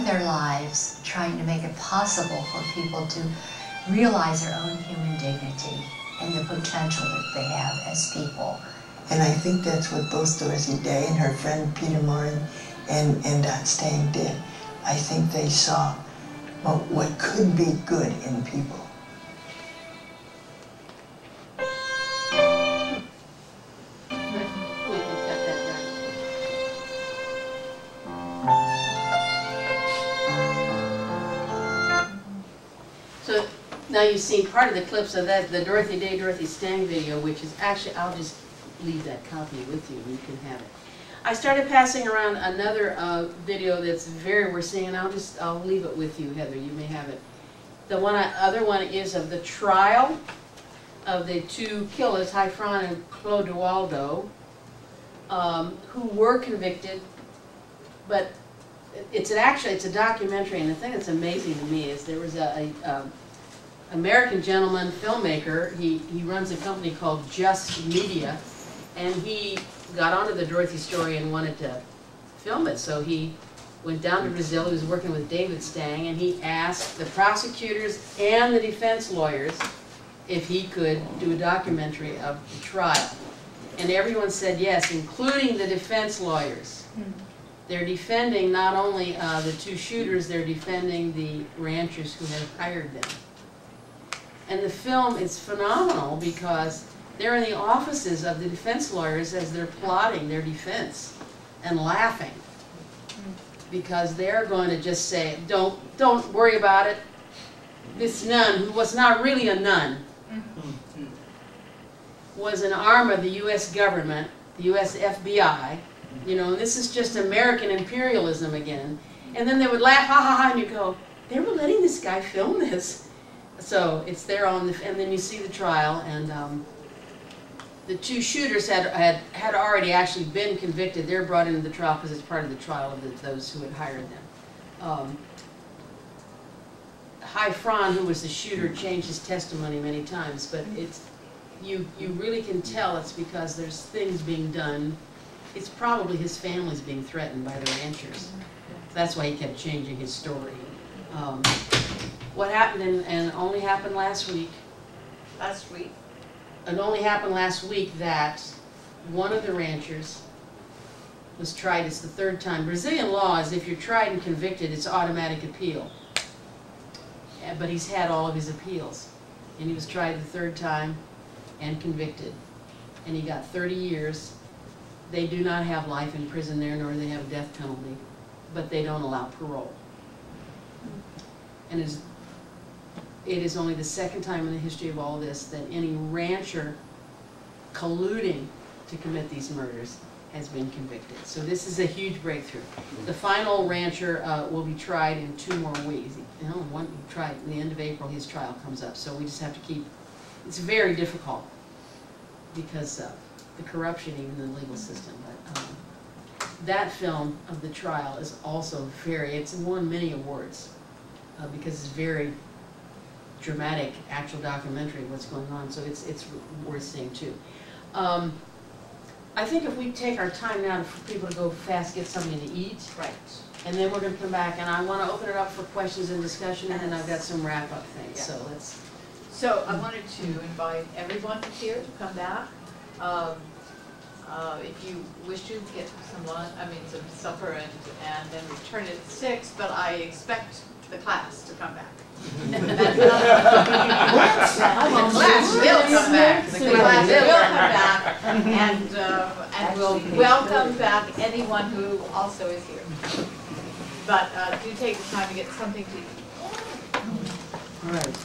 their lives trying to make it possible for people to realize their own human dignity and the potential that they have as people. And I think that's what both Dorothy Day and her friend Peter Morin and Stang did. I think they saw what could be good in people. So now you've seen part of the clips of that, the Dorothy Day, Dorothy Stang video, which is actually, I'll just leave that copy with you and you can have it. I started passing around another video that's very worth seeing, and I'll leave it with you, Heather. You may have it. The other one is of the trial of the two killers, Hyfron and Clodoaldo, who were convicted. But it's a documentary, and the thing that's amazing to me is there was a American gentleman filmmaker. He runs a company called Just Media, and he got onto the Dorothy story and wanted to film it. So he went down to Brazil. He was working with David Stang, and he asked the prosecutors and the defense lawyers if he could do a documentary of the trial. And everyone said yes, including the defense lawyers. They're defending not only the two shooters, they're defending the ranchers who had hired them. And the film is phenomenal because they're in the offices of the defense lawyers as they're plotting their defense and laughing because they're going to just say, don't worry about it. This nun, who was not really a nun, was an arm of the U.S. government, the U.S. FBI. You know, this is just American imperialism again. And then they would laugh, ha ha ha, and you go, they were letting this guy film this. So it's there on the, and then you see the trial, and the two shooters had already actually been convicted. They're brought into the trial because it's part of the trial of those who had hired them. Hyfron, who was the shooter, changed his testimony many times, but it's you really can tell it's because there's things being done. It's probably his family's being threatened by the ranchers. That's why he kept changing his story. What happened and only happened last week. Last week? It only happened last week that one of the ranchers was tried. It's the third time. Brazilian law is if you're tried and convicted, it's automatic appeal. But he's had all of his appeals. And he was tried the third time and convicted. And he got 30 years. They do not have life in prison there, nor do they have a death penalty. But they don't allow parole. And it is only the second time in the history of all this that any rancher colluding to commit these murders has been convicted. So this is a huge breakthrough. The final rancher will be tried in 2 more weeks. One tried at the end of April. His trial comes up. So we just have to keep. It's very difficult because of the corruption even in the legal system. But that film of the trial is also it's won many awards because it's very dramatic, actual documentary of what's going on. So it's worth seeing too. I think if we take our time now for people to go fast, get something to eat, right, and then we're going to come back, and I want to open it up for questions and discussion, and then I've got some wrap-up things. Yeah. So let's. So I wanted to invite everyone here to come back. If you wish to get some lunch, some supper, and then return at 6. But I expect the class to come back. The class will come back. The class will come back, and we'll welcome back anyone who also is here. But do take the time to get something to eat. All right.